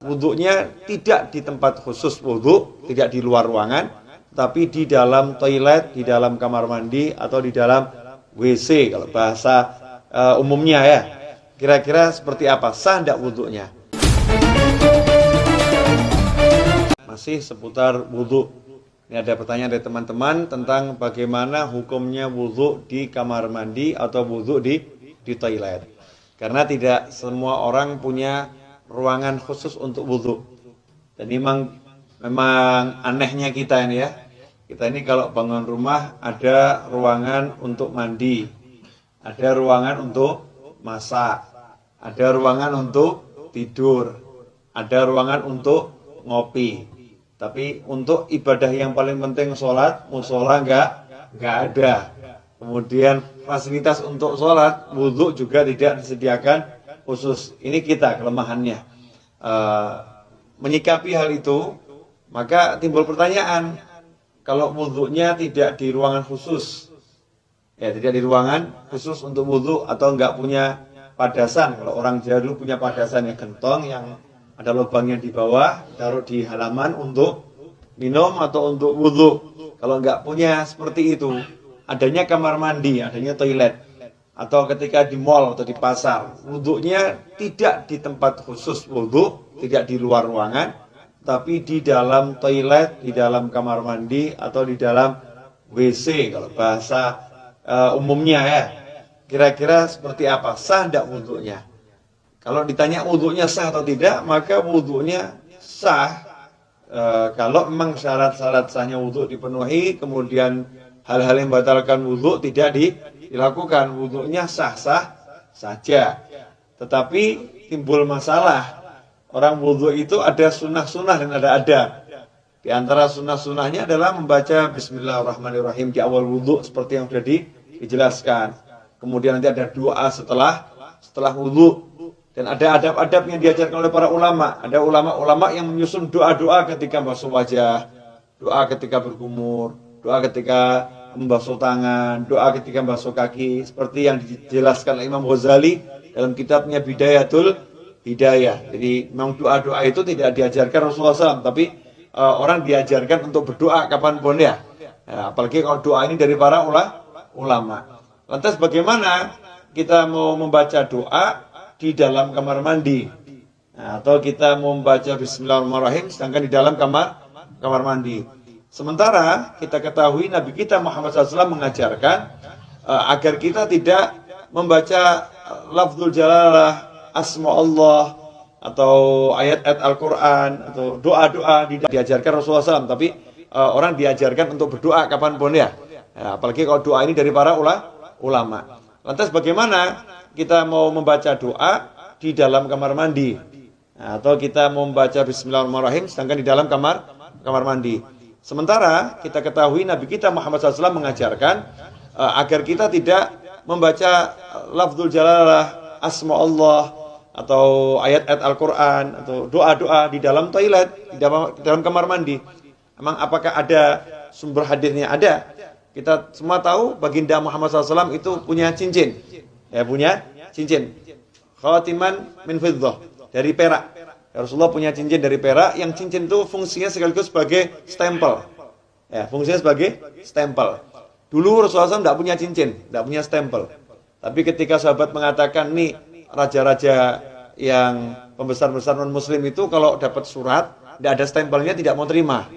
wudhunya tidak di tempat khusus wudhu, tidak di luar ruangan, tapi di dalam toilet, di dalam kamar mandi, atau di dalam WC kalau bahasa umumnya ya. Kira-kira seperti apa? Sah tidak wudhunya? Masih seputar wudhu. Ini ada pertanyaan dari teman-teman tentang bagaimana hukumnya wudhu di kamar mandi atau wudhu di toilet. Karena tidak semua orang punya ruangan khusus untuk wudhu. Dan memang anehnya kita ini ya. Kita ini kalau bangun rumah ada ruangan untuk mandi, ada ruangan untuk masak, ada ruangan untuk tidur, ada ruangan untuk ngopi. Tapi untuk ibadah yang paling penting sholat, musola enggak ada. Kemudian fasilitas untuk sholat, wudhu juga tidak disediakan khusus. Ini kita kelemahannya. Menyikapi hal itu, maka timbul pertanyaan, kalau wudhunya tidak di ruangan khusus, ya tidak di ruangan khusus untuk wudhu atau enggak punya padasan. Kalau orang Jawa dulu punya padasan yang gentong, yang ada lubangnya di bawah, taruh di halaman untuk minum atau untuk wudhu. Kalau enggak punya seperti itu, adanya kamar mandi, adanya toilet, atau ketika di mall atau di pasar, wudhunya tidak di tempat khusus wudhu, tidak di luar ruangan, tapi di dalam toilet, di dalam kamar mandi, atau di dalam WC kalau bahasa umumnya ya. Kira-kira seperti apa? Sah tidak wudhunya? Kalau ditanya wudhunya sah atau tidak, maka wudhunya sah kalau memang syarat-syarat sahnya wudhu dipenuhi, kemudian hal-hal yang membatalkan wudhu tidak dilakukan, wudhunya sah-sah saja. Tetapi timbul masalah, orang wudhu itu ada sunnah-sunnah dan ada adab. Di antara sunnah-sunnahnya adalah membaca Bismillahirrahmanirrahim di awal wudhu seperti yang sudah dijelaskan. Kemudian nanti ada doa setelah wudhu. Dan ada adab-adab yang diajarkan oleh para ulama. Ada ulama-ulama yang menyusun doa-doa ketika basuh wajah, doa ketika berkumur, doa ketika membasuh tangan, doa ketika membasuh kaki, seperti yang dijelaskan oleh Imam Ghazali dalam kitabnya Bidayatul Hidayah. Jadi memang doa-doa itu tidak diajarkan Rasulullah SAW, tapi orang diajarkan untuk berdoa kapanpun ya. Apalagi kalau doa ini dari para ulama. Lantas bagaimana kita mau membaca doa di dalam kamar mandi, atau kita mau membaca Bismillahirrahmanirrahim sedangkan di dalam kamar mandi? Sementara kita ketahui Nabi kita Muhammad SAW mengajarkan agar kita tidak membaca lafzul jalalah, asma Allah, atau ayat-ayat Al-Quran, atau doa-doa diajarkan Rasulullah SAW. Tapi orang diajarkan untuk berdoa kapanpun ya. Apalagi kalau doa ini dari para ulama. Lantas bagaimana kita mau membaca doa di dalam kamar mandi, atau kita mau membaca Bismillahirrahmanirrahim sedangkan di dalam kamar mandi? Sementara kita ketahui Nabi kita Muhammad SAW mengajarkan agar kita tidak membaca lafzul jalalah, asma Allah, atau ayat-ayat Al-Quran, atau doa-doa di dalam toilet, di dalam kamar mandi. Emang apakah ada sumber hadisnya? Ada. Kita semua tahu baginda Muhammad SAW itu punya cincin. Ya, punya cincin khatiman min fiddah, dari perak. Rasulullah punya cincin dari perak, yang cincin itu fungsinya sekaligus sebagai stempel. Ya, fungsinya sebagai stempel. Dulu Rasulullah SAW tidak punya cincin, tidak punya stempel. Tapi ketika sahabat mengatakan, nih raja-raja yang pembesar-besar non-muslim itu kalau dapat surat, tidak ada stempelnya tidak mau terima.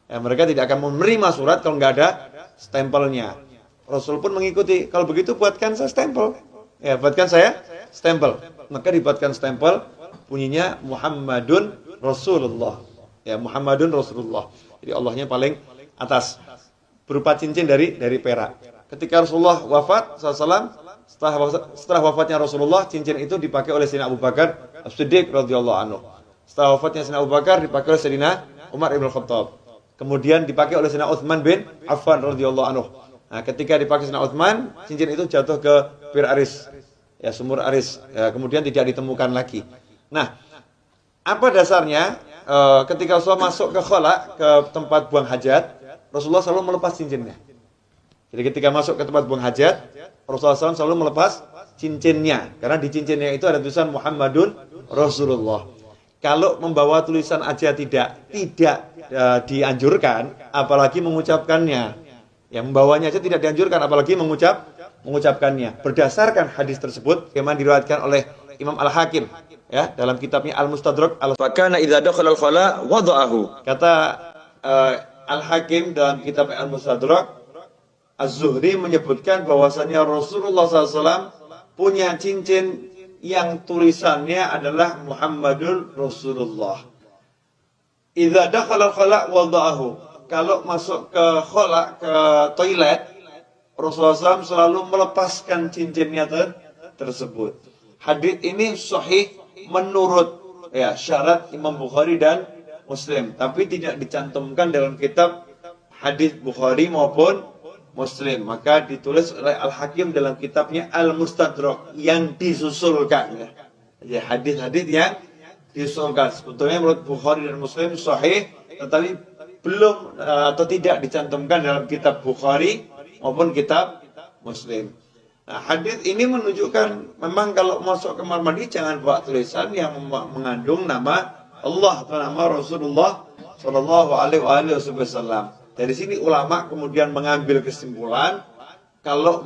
Ya, mereka tidak akan menerima surat kalau nggak ada stempelnya. Rasul pun mengikuti, kalau begitu buatkan saya stempel. Ya, buatkan saya stempel. Maka dibuatkan stempel, bunyinya Muhammadun Rasulullah. Ya, Muhammadun Rasulullah. Jadi Allahnya paling atas. Berupa cincin dari perak. Ketika Rasulullah wafat SAW, setelah wafatnya Rasulullah, cincin itu dipakai oleh Sayyidina Abu Bakar As-Siddiq radhiyallahu anhu. Setelah wafatnya Sayyidina Abu Bakar, dipakai oleh Sayyidina Umar ibn Khattab. Kemudian dipakai oleh Sayyidina Utsman bin Affan radhiyallahu anhu. Nah, ketika dipakai Sayyidina Utsman, cincin itu jatuh ke Bir Aris, ya, sumur Aris. Ya, kemudian tidak ditemukan lagi. Nah, apa dasarnya? Ketika Rasulullah masuk ke khala, ke tempat buang hajat, Rasulullah selalu melepas cincinnya. Jadi ketika masuk ke tempat buang hajat, Rasulullah SAW selalu melepas cincinnya, karena di cincinnya itu ada tulisan Muhammadun Rasulullah. Kalau membawa tulisan aja tidak dianjurkan, apalagi mengucapkannya. Yang membawanya aja tidak dianjurkan, apalagi mengucapkannya. Berdasarkan hadis tersebut, yang diriwayatkan oleh Imam Al-Hakim, ya, dalam kitabnya Al-Mustadrak. Fakana idza dakhala al-khala wada'ahu. Kata Al-Hakim dalam kitab Al-Mustadrak, Az-Zuhri menyebutkan bahwasanya Rasulullah SAW punya cincin yang tulisannya adalah Muhammadur Rasulullah. Idza dakhala al-khala wada'ahu. Kalau masuk ke khala, ke toilet, Rasulullah SAW selalu melepaskan cincinnya tersebut. Hadits ini sahih menurut syarat Imam Bukhari dan Muslim, tapi tidak dicantumkan dalam kitab hadis Bukhari maupun Muslim. Maka ditulis oleh Al-Hakim dalam kitabnya Al-Mustadrak yang disusulkan. Ya, hadis-hadis yang disusulkan. Sebetulnya menurut Bukhari dan Muslim sahih, tetapi belum atau tidak dicantumkan dalam kitab Bukhari maupun kitab Muslim. Nah, hadis ini menunjukkan memang kalau masuk kamar mandi jangan bawa tulisan yang mengandung nama Allah atau nama Rasulullah Shallallahu Alaihi Wasallam. Dari sini ulama kemudian mengambil kesimpulan kalau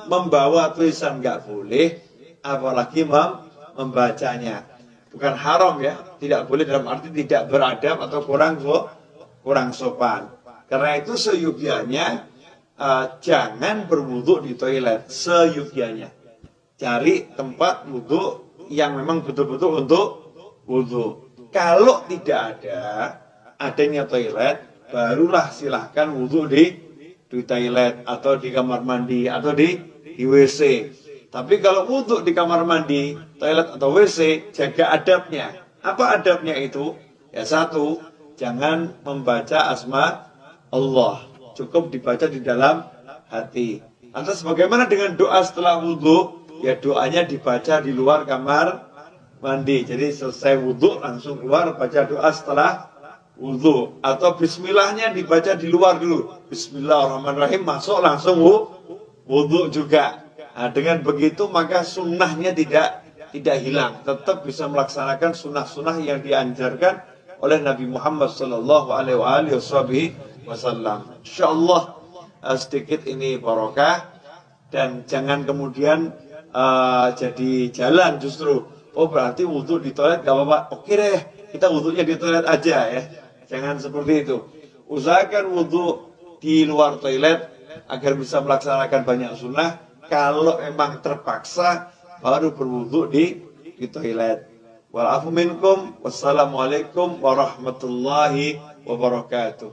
membawa tulisan nggak boleh, apalagi membacanya. Bukan haram ya, tidak boleh dalam arti tidak beradab atau kurang sopan. Karena itu seyugianya jangan berwudu di toilet, seyugianya. Cari tempat wudu yang memang betul-betul untuk wudu. Kalau tidak adanya toilet, barulah silahkan wudu di toilet atau di kamar mandi atau di WC. Tapi kalau wudu di kamar mandi, toilet atau WC, jaga adabnya. Apa adabnya itu? Ya, satu, jangan membaca asma Allah. Cukup dibaca di dalam hati. Lantas bagaimana dengan doa setelah wudu? Ya, doanya dibaca di luar kamar mandi. Jadi selesai wudu langsung keluar baca doa setelah wudu, atau bismillahnya dibaca di luar dulu. Bismillahirrahmanirrahim, masuk langsung wudu juga. Nah, dengan begitu maka sunnahnya tidak hilang, tetap bisa melaksanakan sunnah-sunnah yang diajarkan oleh Nabi Muhammad Sallallahu Alaihi Wasallam. Insyaallah sedikit ini barokah, dan jangan kemudian jadi jalan justru. Oh, berarti wudu di toilet gak apa-apa. Oke deh, kita wudunya di toilet aja ya. Jangan seperti itu. Usahakan wudu di luar toilet agar bisa melaksanakan banyak sunnah. Kalau memang terpaksa baru berwudu di toilet. Wal afu minkum. Wassalamualaikum warahmatullahi wabarakatuh.